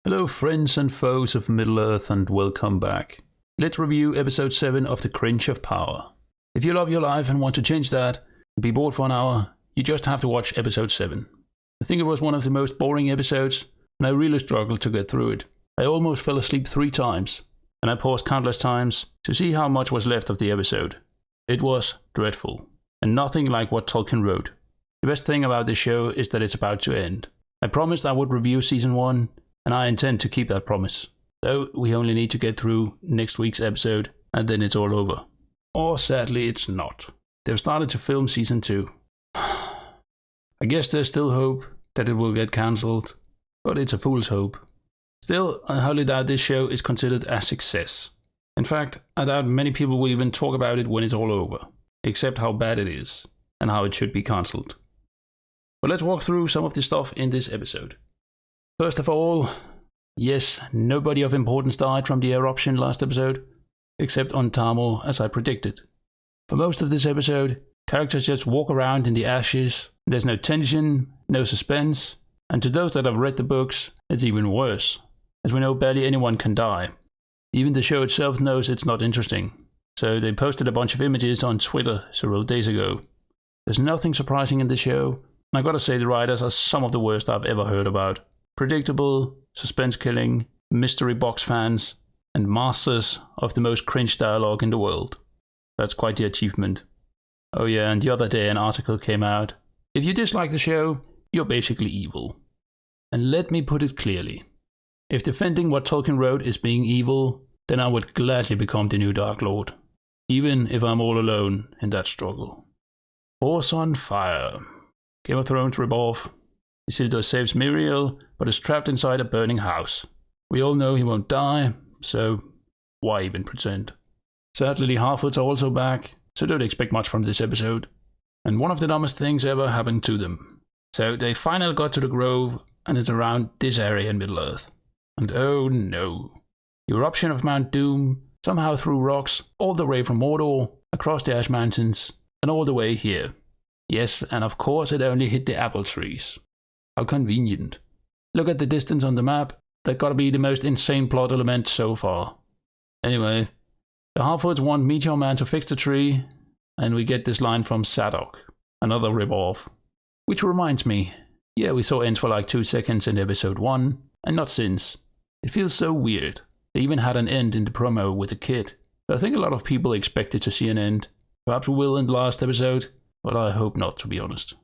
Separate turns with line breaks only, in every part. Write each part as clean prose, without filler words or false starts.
Hello friends and foes of Middle-earth and welcome back. Let's review episode 7 of The Cringe of Power. If you love your life and want to change that, and be bored for an hour, you just have to watch episode 7. I think it was one of the most boring episodes, and I really struggled to get through it. I almost fell asleep 3 times, and I paused countless times to see how much was left of the episode. It was dreadful, and nothing like what Tolkien wrote. The best thing about this show is that it's about to end. I promised I would review season 1, and I intend to keep that promise. So we only need to get through next week's episode, and then it's all over. Or sadly, it's not. They've started to film season 2. I guess there's still hope that it will get cancelled, but it's a fool's hope. Still, I highly doubt this show is considered a success. In fact, I doubt many people will even talk about it when it's all over, except how bad it is, and how it should be cancelled. But let's walk through some of the stuff in this episode. First of all, yes, nobody of importance died from the eruption last episode, except Ontamo, as I predicted. For most of this episode, characters just walk around in the ashes, there's no tension, no suspense, and to those that have read the books, it's even worse, as we know barely anyone can die. Even the show itself knows it's not interesting, so they posted a bunch of images on Twitter several days ago. There's nothing surprising in the show, and I gotta say the writers are some of the worst I've ever heard about. Predictable, suspense killing, mystery box fans, and masters of the most cringe dialogue in the world. That's quite the achievement. Oh yeah, and the other day an article came out. If you dislike the show, you're basically evil. And let me put it clearly. If defending what Tolkien wrote is being evil, then I would gladly become the new Dark Lord. Even if I'm all alone in that struggle. Horse on fire. Game of Thrones ripoff. Isildur saves Miriel, but is trapped inside a burning house. We all know he won't die, so why even pretend? Sadly, the Harfoots are also back, so don't expect much from this episode. And one of the dumbest things ever happened to them. So they finally got to the Grove, and it's around this area in Middle-earth. And oh no. The eruption of Mount Doom somehow threw rocks all the way from Mordor, across the Ash Mountains, and all the way here. Yes, and of course it only hit the apple trees. How convenient. Look at the distance on the map. That gotta be the most insane plot element so far. Anyway, the Harfoots want Meteor Man to fix the tree, and we get this line from Sadok, another ripoff. Which reminds me, yeah, we saw Ents for like 2 seconds in episode 1, and not since. It feels so weird. They even had an end in the promo with a kid. So I think a lot of people expected to see an end. Perhaps we will in the last episode, but I hope not, to be honest.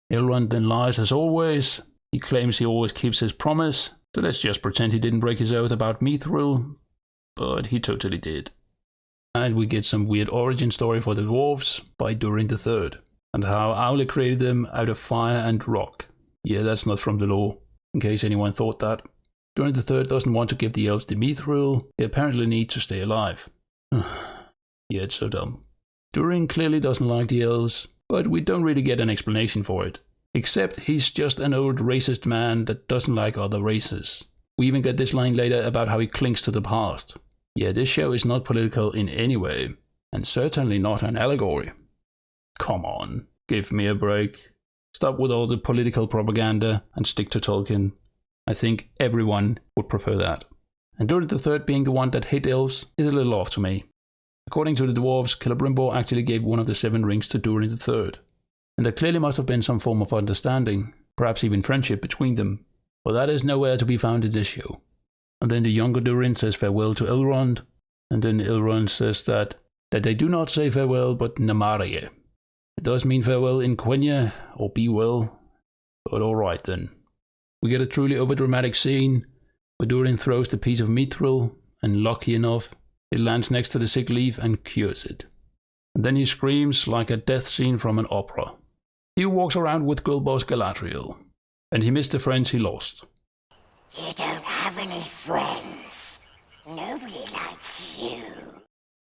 Elrond then lies as always. He claims he always keeps his promise, so let's just pretend he didn't break his oath about Mithril, but he totally did. And we get some weird origin story for the dwarves by Durin III, and how Aule created them out of fire and rock. Yeah, that's not from the lore, in case anyone thought that. Durin III doesn't want to give the elves the Mithril, they apparently need to stay alive. Yeah, it's so dumb. Durin clearly doesn't like the elves, but we don't really get an explanation for it. Except he's just an old racist man that doesn't like other races. We even get this line later about how he clings to the past. Yeah, this show is not political in any way, and certainly not an allegory. Come on, give me a break. Stop with all the political propaganda and stick to Tolkien. I think everyone would prefer that. And Durin III being the one that hate elves is a little off to me. According to the dwarves, Celebrimbor actually gave one of the 7 rings to Durin III. And there clearly must have been some form of understanding, perhaps even friendship between them. But that is nowhere to be found in this show. And then the younger Durin says farewell to Elrond, and then Elrond says that they do not say farewell but Namarie. It does mean farewell in Quenya, or be well, but alright then. We get a truly overdramatic scene, where Durin throws the piece of Mithril, and lucky enough, it lands next to the sick leaf and cures it. And then he screams like a death scene from an opera. Theo walks around with girl boss Galadriel, and he missed the friends he lost.
You don't have any friends. Nobody likes you.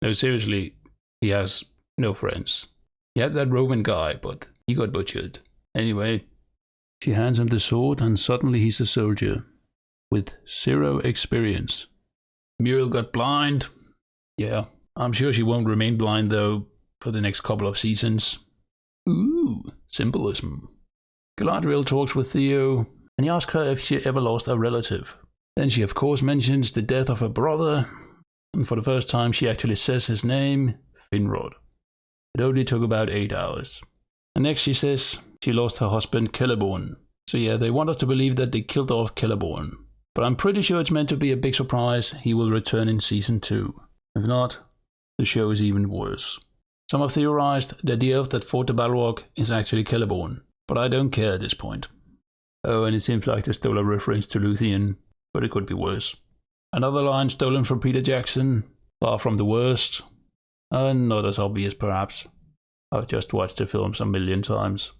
No, seriously, he has no friends. He had that roving guy, but he got butchered. Anyway, she hands him the sword, and suddenly he's a soldier, with 0 experience. Muriel got blind. Yeah, I'm sure she won't remain blind though, for the next couple of seasons. Ooh, symbolism. Galadriel talks with Theo, and he asks her if she ever lost a relative. Then she of course mentions the death of her brother, and for the first time she actually says his name, Finrod. It only took about 8 hours. And next she says she lost her husband Celeborn. So yeah, they want us to believe that they killed off Celeborn. But I'm pretty sure it's meant to be a big surprise. He will return in season 2. If not, the show is even worse. Some have theorized that the elf that fought the Balrog is actually Celeborn, but I don't care at this point. Oh, and it seems like they stole a reference to Luthien, but it could be worse. Another line stolen from Peter Jackson, far from the worst, and not as obvious perhaps. I've just watched the films a million times.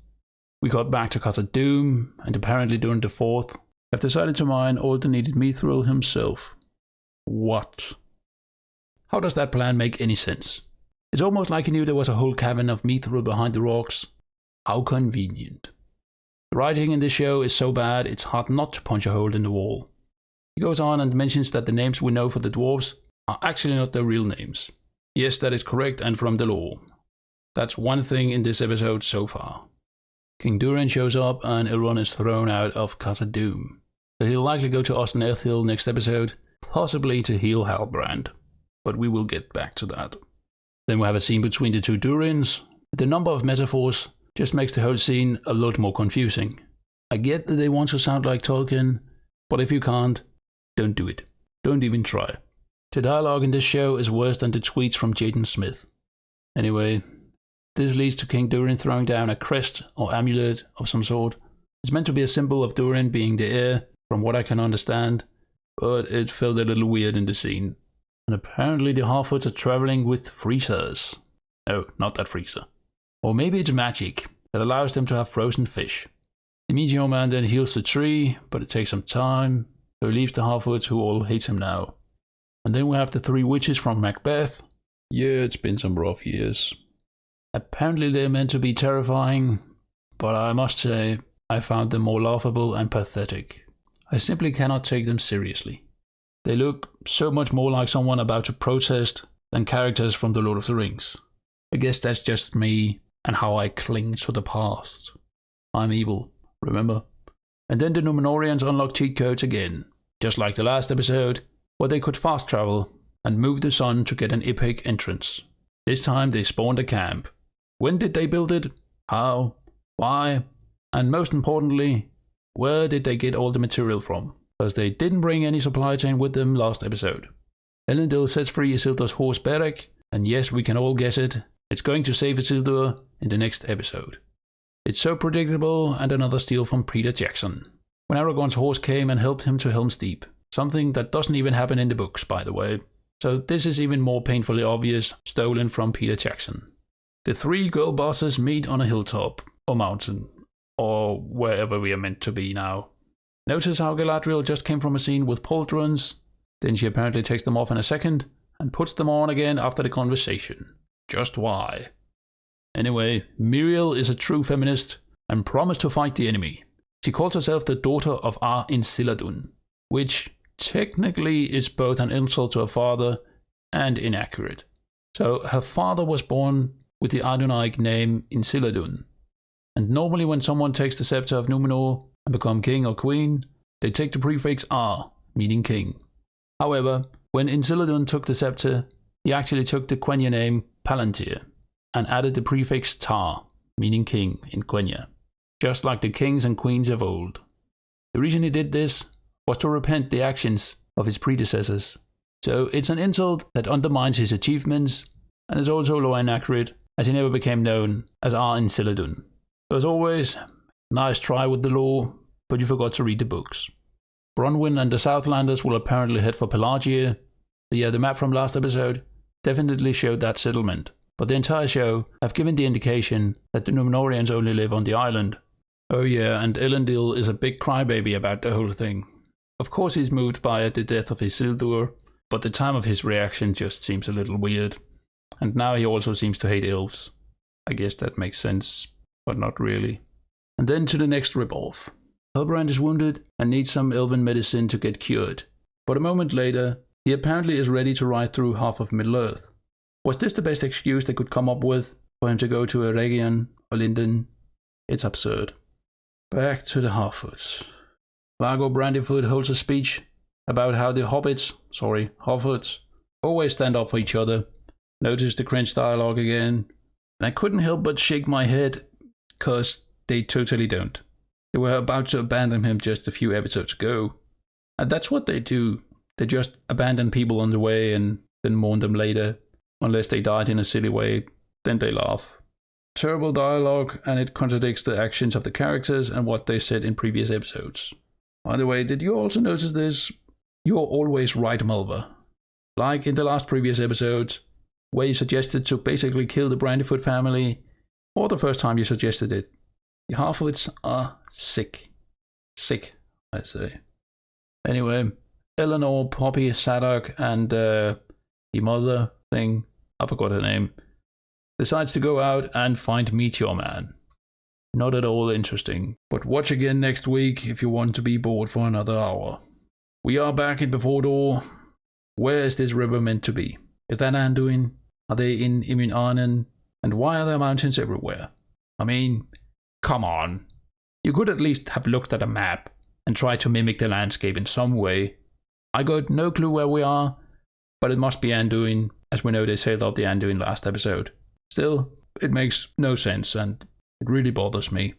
We got back to khazad-dum, and apparently during the 4th, have decided to mine all the needed mithril himself. What? How does that plan make any sense? It's almost like he knew there was a whole cavern of mithril behind the rocks. How convenient. The writing in this show is so bad it's hard not to punch a hole in the wall. He goes on and mentions that the names we know for the dwarves are actually not their real names. Yes, that is correct and from the lore. That's one thing in this episode so far. King Durin shows up and Elrond is thrown out of khazad-dum. So he'll likely go to Ost-Nerthil next episode, possibly to heal Halbrand. But we will get back to that. Then we have a scene between the two Durins. The number of metaphors just makes the whole scene a lot more confusing. I get that they want to sound like Tolkien, but if you can't, don't do it. Don't even try. The dialogue in this show is worse than the tweets from Jaden Smith. Anyway, this leads to King Durin throwing down a crest or amulet of some sort. It's meant to be a symbol of Durin being the heir, from what I can understand, but it felt a little weird in the scene. And apparently the Harfoots are traveling with freezers. No, not that freezer. Or maybe it's magic that allows them to have frozen fish. The Meteor Man then heals the tree, but it takes some time, so he leaves the Harfoots who all hate him now. And then we have the 3 witches from Macbeth. Yeah, it's been some rough years. Apparently they're meant to be terrifying, but I must say, I found them more laughable and pathetic. I simply cannot take them seriously. They look so much more like someone about to protest than characters from The Lord of the Rings. I guess that's just me and how I cling to the past. I'm evil, remember? And then the Númenoreans unlock cheat codes again, just like the last episode, where they could fast travel and move the sun to get an epic entrance. This time they spawned a camp. When did they build it? How? Why? And most importantly, where did they get all the material from? Because they didn't bring any supply chain with them last episode. Elendil sets free Isildur's horse Berek, and yes, we can all guess it. It's going to save Isildur in the next episode. It's so predictable, and another steal from Peter Jackson. When Aragorn's horse came and helped him to Helm's Deep. Something that doesn't even happen in the books, by the way. So this is even more painfully obvious, stolen from Peter Jackson. The 3 girl bosses meet on a hilltop, or mountain, or wherever we are meant to be now. Notice how Galadriel just came from a scene with pauldrons, then she apparently takes them off in a second, and puts them on again after the conversation. Just why? Anyway, Miriel is a true feminist, and promised to fight the enemy. She calls herself the daughter of Isildur, which technically is both an insult to her father and inaccurate. So her father was born with the Adonaic name Isildur, and normally when someone takes the scepter of Númenor and become king or queen, they take the prefix R, meaning king. However, when Isildur took the scepter, he actually took the Quenya name Palantir and added the prefix Tar, meaning king in Quenya, just like the kings and queens of old. The reason he did this was to repent the actions of his predecessors. So it's an insult that undermines his achievements and is also law inaccurate, as he never became known as Isildur. So as always, nice try with the law, but you forgot to read the books. Bronwyn and the Southlanders will apparently head for Pelagia. Yeah, the map from last episode definitely showed that settlement, but the entire show have given the indication that the Numenoreans only live on the island. Oh yeah, and Elendil is a big crybaby about the whole thing. Of course he's moved by the death of Isildur, but the time of his reaction just seems a little weird. And now he also seems to hate elves. I guess that makes sense, but not really. And then to the next ripoff. Halbrand is wounded and needs some elven medicine to get cured. But a moment later, he apparently is ready to ride through half of Middle-earth. Was this the best excuse they could come up with for him to go to Eregion or Lindon? It's absurd. Back to the Harfoots. Largo Brandyfoot holds a speech about how the hobbits, always stand up for each other. Noticed the cringe dialogue again, and I couldn't help but shake my head, cause they totally don't. They were about to abandon him just a few episodes ago, and that's what they do. They just abandon people on the way and then mourn them later, unless they died in a silly way, then they laugh. Terrible dialogue, and it contradicts the actions of the characters and what they said in previous episodes. By the way, did you also notice this? You're always right, Mulver. Like in the last previous episodes, where you suggested to basically kill the Brandyfoot family, or the first time you suggested it. The half-wits are sick. Sick, I say. Anyway, Eleanor, Poppy, Sadok, and the mother thing, I forgot her name, decides to go out and find Meteor Man. Not at all interesting, but watch again next week if you want to be bored for another hour. We are back in Befordor. Where is this river meant to be? Is that Anduin? Are they in Númenorean? And why are there mountains everywhere? I mean, come on. You could at least have looked at a map and tried to mimic the landscape in some way. I got no clue where we are, but it must be Anduin, as we know they sailed up the Anduin last episode. Still, it makes no sense, and it really bothers me.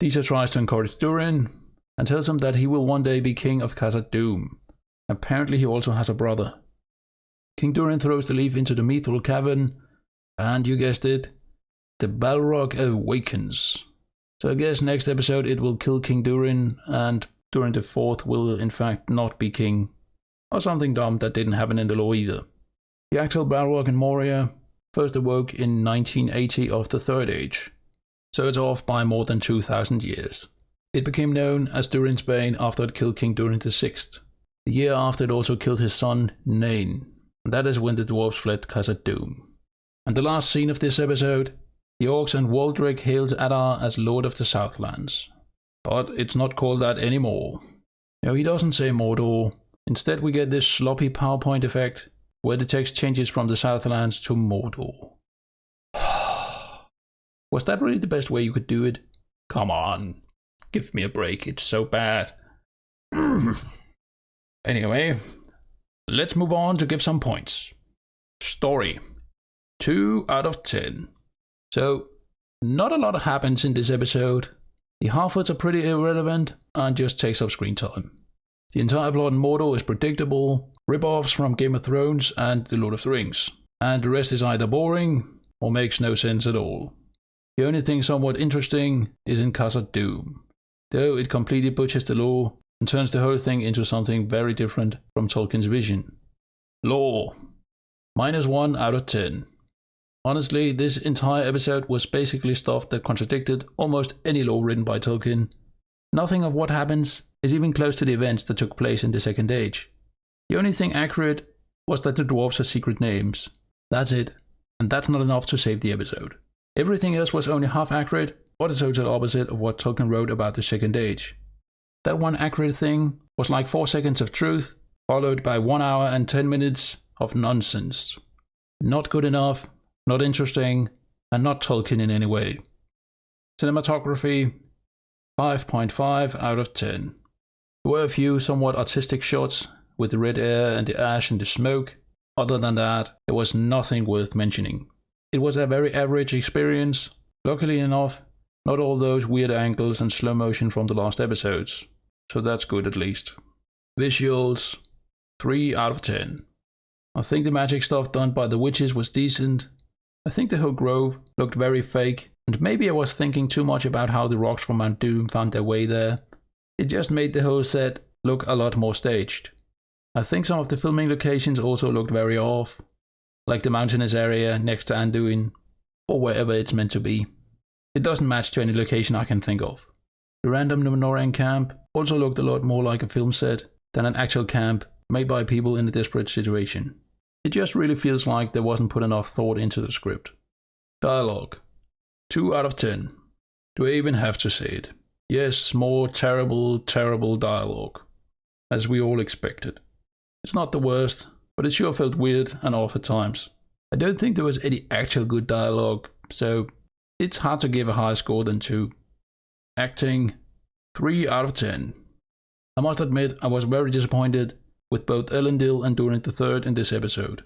Disa tries to encourage Durin, and tells him that he will one day be king of khazad-dum. Apparently he also has a brother. King Durin throws the leaf into the mithril cavern, and you guessed it, the Balrog awakens. So I guess next episode it will kill King Durin, and Durin the Fourth will in fact not be king. Or something dumb that didn't happen in the lore either. The actual Balrog and Mordor first awoke in 1980 of the Third Age, so it's off by more than 2,000 years. It became known as Durin's Bane after it killed King Durin the Sixth. The year after it also killed his son, Nain, and that is when the dwarves fled khazad-dum. And the last scene of this episode, the orcs and Waldrick hails Adar as Lord of the Southlands. But it's not called that anymore. No, he doesn't say Mordor. Instead we get this sloppy PowerPoint effect, where the text changes from the Southlands to Mordor. Was that really the best way you could do it? Come on, give me a break, it's so bad. Anyway, let's move on to give some points. Story, 2 out of 10. So, not a lot happens in this episode. The half-wits are pretty irrelevant and just takes up screen time. The entire plot in Mordor is predictable, rip-offs from Game of Thrones and The Lord of the Rings, and the rest is either boring or makes no sense at all. The only thing somewhat interesting is in khazad-dum, though it completely butchers the lore and turns the whole thing into something very different from Tolkien's vision. Lore, -1 out of 10. Honestly, this entire episode was basically stuff that contradicted almost any lore written by Tolkien. Nothing of what happens is even close to the events that took place in the Second Age. The only thing accurate was that the dwarves had secret names. That's it, and that's not enough to save the episode. Everything else was only half accurate, or the total opposite of what Tolkien wrote about the Second Age. That one accurate thing was like 4 seconds of truth, followed by 1 hour and 10 minutes of nonsense. Not good enough, not interesting, and not Tolkien in any way. Cinematography, 5.5 out of 10. There were a few somewhat artistic shots with the red air and the ash and the smoke. Other than that, there was nothing worth mentioning. It was a very average experience. Luckily enough, not all those weird angles and slow motion from the last episodes. So that's good at least. Visuals, 3 out of 10. I think the magic stuff done by the witches was decent. I think the whole grove looked very fake, and maybe I was thinking too much about how the rocks from Mount Doom found their way there. It just made the whole set look a lot more staged. I think some of the filming locations also looked very off, like the mountainous area next to Anduin, or wherever it's meant to be. It doesn't match to any location I can think of. The random Numenorean camp also looked a lot more like a film set than an actual camp made by people in a desperate situation. It just really feels like there wasn't put enough thought into the script. Dialogue, 2 out of 10. Do I even have to say it? Yes, more terrible, terrible dialogue, as we all expected. It's not the worst, but it sure felt weird and off at times. I don't think there was any actual good dialogue, so it's hard to give a higher score than 2. Acting, 3 out of 10. I must admit I was very disappointed with both Elendil and Durin III in this episode.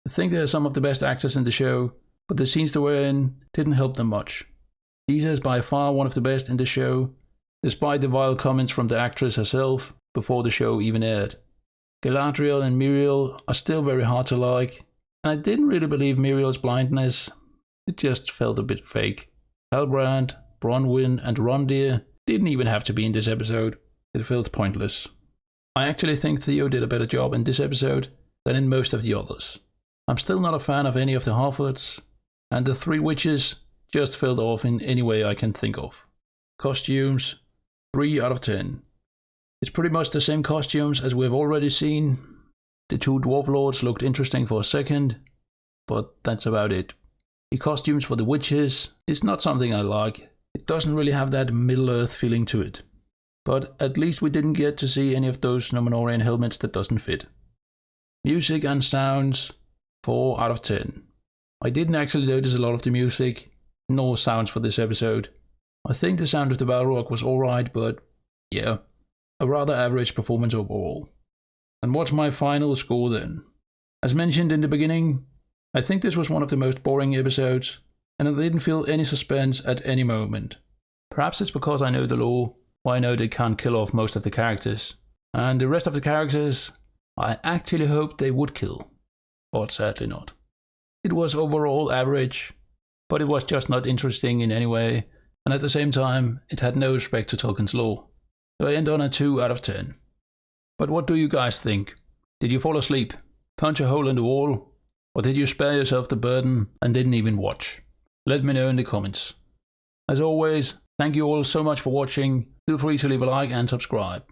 I think they are some of the best actors in the show, but the scenes they were in didn't help them much. Lisa is by far one of the best in the show, despite the vile comments from the actress herself before the show even aired. Galadriel and Miriel are still very hard to like, and I didn't really believe Miriel's blindness. It just felt a bit fake. Halbrand, Bronwyn and Rondir didn't even have to be in this episode. It felt pointless. I actually think Theo did a better job in this episode than in most of the others. I'm still not a fan of any of the half-orcs, and the three witches just fell off in any way I can think of. Costumes, 3 out of 10. It's pretty much the same costumes as we've already seen. The 2 dwarf lords looked interesting for a second, but that's about it. The costumes for the witches is not something I like. It doesn't really have that Middle-earth feeling to it. But at least we didn't get to see any of those Númenorean helmets that doesn't fit. Music and sounds, 4 out of 10. I didn't actually notice a lot of the music, nor sounds for this episode. I think the sound of the Balrog was alright, but yeah, a rather average performance overall. And what's my final score then? As mentioned in the beginning, I think this was one of the most boring episodes, and I didn't feel any suspense at any moment. Perhaps it's because I know the lore, or I know they can't kill off most of the characters, and the rest of the characters I actually hoped they would kill, but sadly not. It was overall average, but it was just not interesting in any way, and at the same time it had no respect to Tolkien's lore, so I end on a 2 out of 10. But what do you guys think? Did you fall asleep, punch a hole in the wall, or did you spare yourself the burden and didn't even watch? Let me know in the comments. As always, thank you all so much for watching. Feel free to leave a like and subscribe.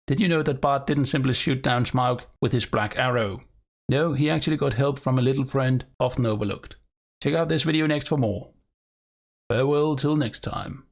Did you know that Bart didn't simply shoot down Smaug with his black arrow? No, he actually got help from a little friend often overlooked. Check out this video next for more. Farewell till next time.